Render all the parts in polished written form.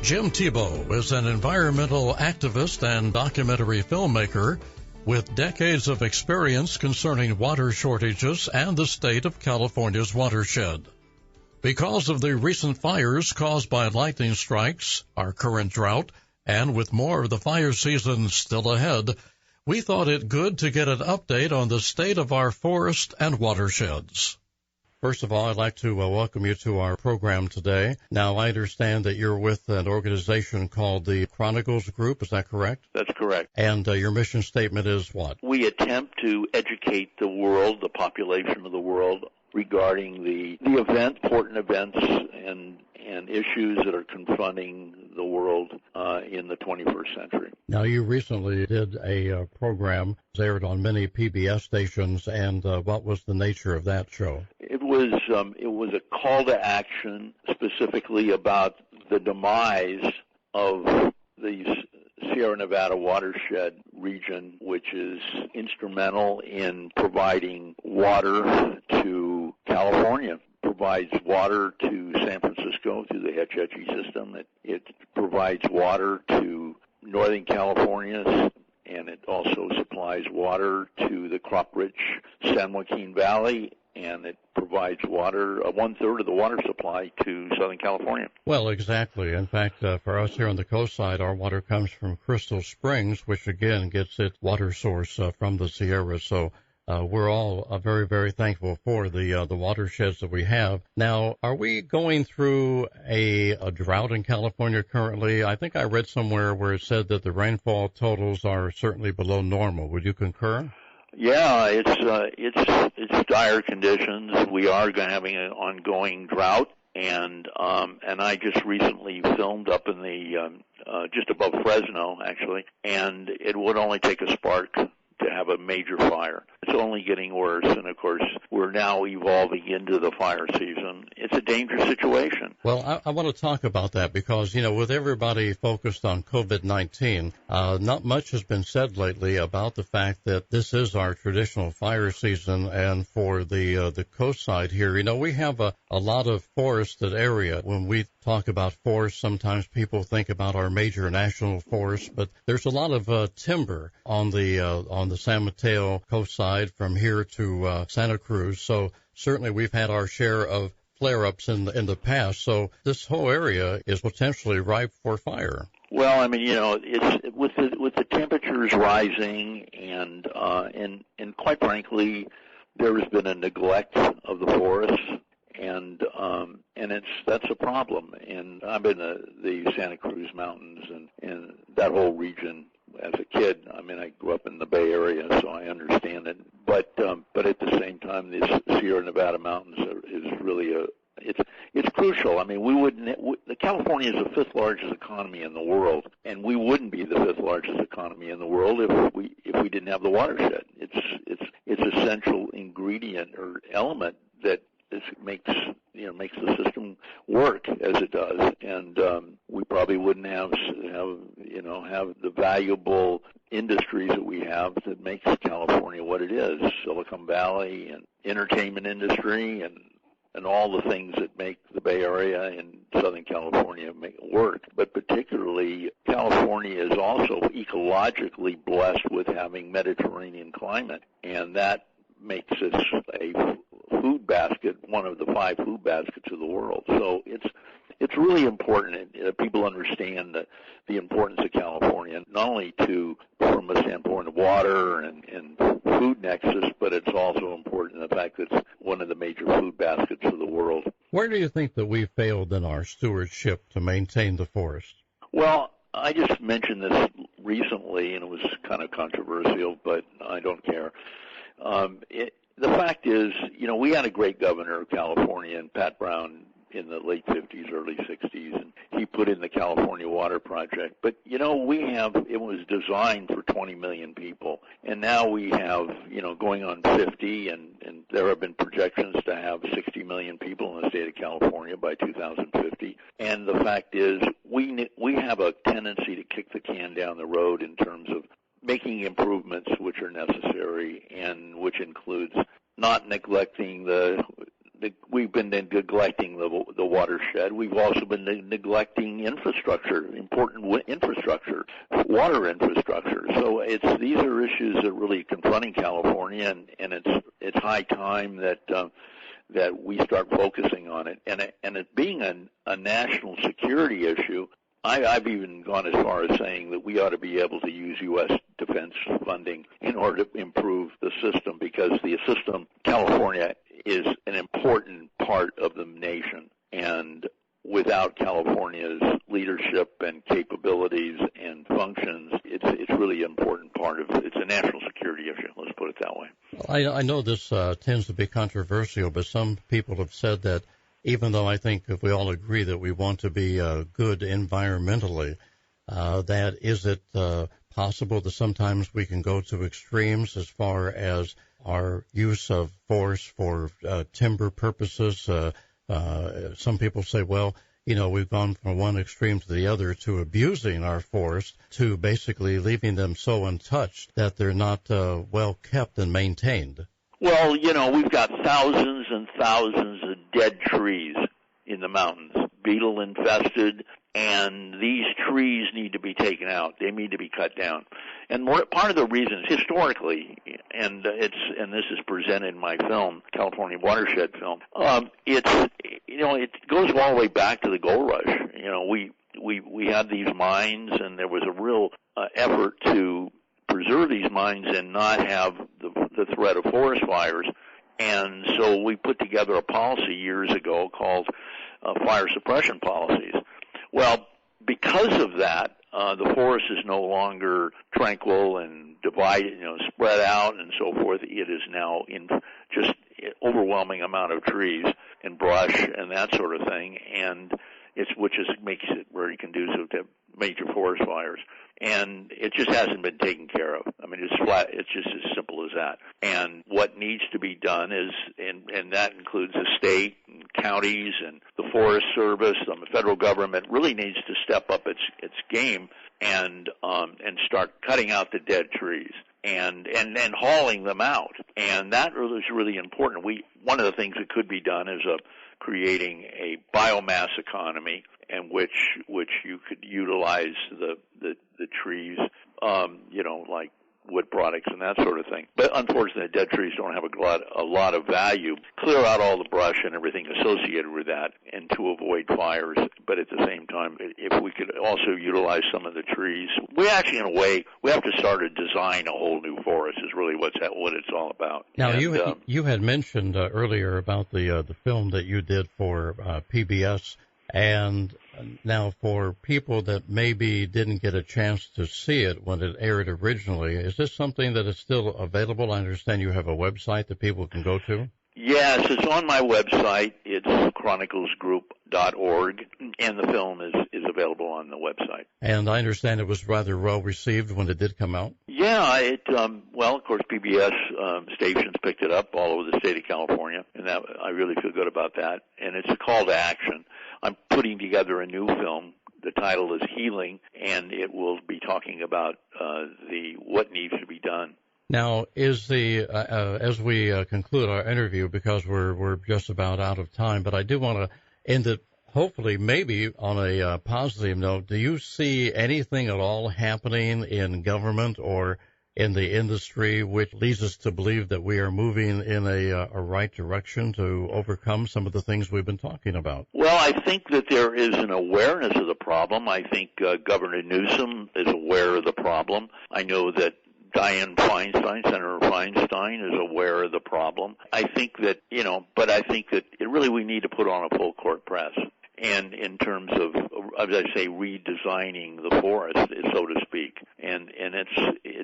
Jim Thebaut is an environmental activist and documentary filmmaker with decades of experience concerning water shortages and the state of California's watershed. Because of the recent fires caused by lightning strikes, our current drought, and with more of the fire season still ahead, we thought it good to get an update on the state of our forest and watersheds. First of all, I'd like to welcome you to our program today. Now, I understand that you're with an organization called the Chronicles Group. Is that correct? That's correct. And your mission statement is what? We attempt to educate the world, the population of the world, regarding the important events and issues that are confronting the world in the 21st century. Now, you recently did a program aired on many PBS stations, and what was the nature of that show? It was a call to action specifically about the demise of the Sierra Nevada watershed region, which is instrumental in providing water to California. Provides water to San Francisco through the Hetch Hetchy system. It provides water to Northern California, and it also supplies water to the crop-rich San Joaquin Valley, and it provides water, one-third of the water supply to Southern California. Well, exactly. In fact, for us here on the coast side, our water comes from Crystal Springs, which again gets its water source from the Sierra. So we're all very, very thankful for the watersheds that we have. Now, are we going through a drought in California currently? I think I read somewhere where it said that the rainfall totals are certainly below normal. Would you concur? Yeah, it's dire conditions. We are having an ongoing drought, and I just recently filmed up in the just above Fresno, actually, and it would only take a spark to have a major fire. It's only getting worse, and of course, we're now evolving into the fire season. It's a dangerous situation. Well, I want to talk about that because, with everybody focused on COVID-19, not much has been said lately about the fact that this is our traditional fire season, and for the coast side here, we have a lot of forested area. When we talk about forests, sometimes people think about our major national forests, but there's a lot of timber on the San Mateo coast side from here to Santa Cruz. So certainly we've had our share of flare-ups in the past. So this whole area is potentially ripe for fire. Well, I mean, it's with the temperatures rising and quite frankly, there has been a neglect of the forests. And that's a problem. And I'm in the Santa Cruz Mountains and that whole region as a kid. I mean, I grew up in the Bay Area, so I understand it. But at the same time, the Sierra Nevada mountains is really it's crucial. I mean, California is the fifth largest economy in the world, and we wouldn't be the fifth largest economy in the world if we didn't have the watershed. It's essential ingredient or element that makes the system work as it does, and we probably wouldn't have the valuable industries that we have that makes California what it is. Silicon Valley and entertainment industry and all the things that make the Bay Area and Southern California work. But particularly, California is also ecologically blessed with having Mediterranean climate, and that makes us a food basket, one of the 5 food baskets of the world. So it's really important that people understand the importance of California, not only from a standpoint of water and food nexus, but it's also important in the fact that it's one of the major food baskets of the world. Where do you think that we failed in our stewardship to maintain the forest? Well, I just mentioned this recently, and it was kind of controversial, but I don't care. The fact is, we had a great governor of California, and Pat Brown, in the late 50s, early 60s, and he put in the California Water Project. But, it was designed for 20 million people, and now we have, going on 50, and there have been projections to have 60 million people in the state of California by 2050. And the fact is, we have a tendency to kick the can down the road in terms of making improvements which are necessary, and which includes not neglecting the we've been neglecting the watershed. We've also been neglecting infrastructure, important infrastructure, water infrastructure. So these are issues that are really confronting California, and it's high time that we start focusing on it. And it being a national security issue, I've even gone as far as saying that we ought to be able to use U.S. defense funding in order to improve the system, because the system, California, is an important part of the nation. And without California's leadership and capabilities and functions, it's really an important part of it. It's a national security issue, let's put it that way. I know this tends to be controversial, but some people have said that even though I think if we all agree that we want to be good environmentally, that is it possible that sometimes we can go to extremes as far as our use of force for timber purposes? Some people say, well, we've gone from one extreme to the other, to abusing our forest, to basically leaving them so untouched that they're not well kept and maintained. Well, we've got thousands and thousands of dead trees in the mountains, beetle infested, and these trees need to be taken out. They need to be cut down. And part of the reasons, historically, and this is presented in my film, California Watershed film, it goes all the way back to the gold rush. We had these mines, and there was a real effort to preserve these mines and not have the threat of forest fires. And so we put together a policy years ago called fire suppression policies. Well, because of that, the forest is no longer tranquil and divided, spread out and so forth. It is now in just overwhelming amount of trees and brush and that sort of thing, and which makes it very conducive to major forest fires. And it just hasn't been taken care of. I mean, it's just as simple as that. And what needs to be done is, and that includes the state and counties and the Forest Service, the federal government really needs to step up its game and start cutting out the dead trees and hauling them out. And that is really important. One of the things that could be done is creating a biomass economy, in which you could utilize the trees, like wood products and that sort of thing. But unfortunately, dead trees don't have a lot of value. Clear out all the brush and everything associated with that, and to avoid fires. But at the same time, if we could also utilize some of the trees, we actually, in a way, we have to start to design a whole new forest. Is really what it's all about. Now, you had mentioned earlier about the film that you did for PBS. And now, for people that maybe didn't get a chance to see it when it aired originally, is this something that is still available? I understand you have a website that people can go to. Yes, it's on my website. It's chroniclesgroup.org, and the film is available on the website. And I understand it was rather well received when it did come out. Yeah, well, of course, PBS stations picked it up all over the state of California, and that I really feel good about that. And it's a call to action. I'm putting together a new film. The title is Healing, and it will be talking about what needs to be done. Now, as we conclude our interview, because we're just about out of time, but I do want to end it hopefully maybe on a positive note. Do you see anything at all happening in government or in the industry which leads us to believe that we are moving in a right direction to overcome some of the things we've been talking about? Well, I think that there is an awareness of the problem. I think Governor Newsom is aware of the problem. I know that Senator Feinstein, is aware of the problem. I think that, but I think that we need to put on a full court press. And in terms of, as I say, redesigning the forest, so to speak. And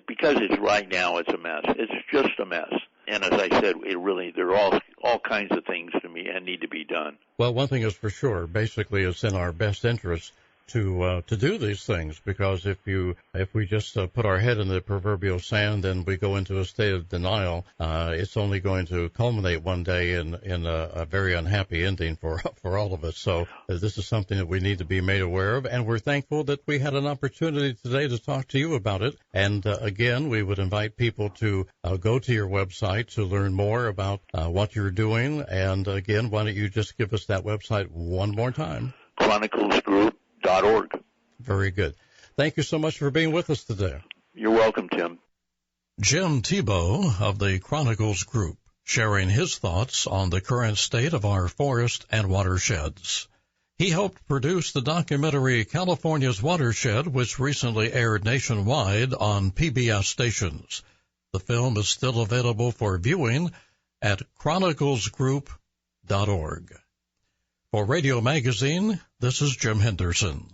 because it's right now, it's a mess. It's just a mess. And as I said, there are all kinds of things to me and need to be done. Well, one thing is for sure. Basically, it's in our best interest to do these things, because if we just put our head in the proverbial sand and we go into a state of denial, it's only going to culminate one day in a very unhappy ending for all of us. So this is something that we need to be made aware of, and we're thankful that we had an opportunity today to talk to you about it. And again, we would invite people to go to your website to learn more about what you're doing. And again, why don't you just give us that website one more time? ChroniclesGroup.org. Very good. Thank you so much for being with us today. You're welcome, Tim. Jim Thebaut of the Chronicles Group, sharing his thoughts on the current state of our forest and watersheds. He helped produce the documentary California's Watershed, which recently aired nationwide on PBS stations. The film is still available for viewing at chroniclesgroup.org. For Radio Magazine, this is Jim Henderson.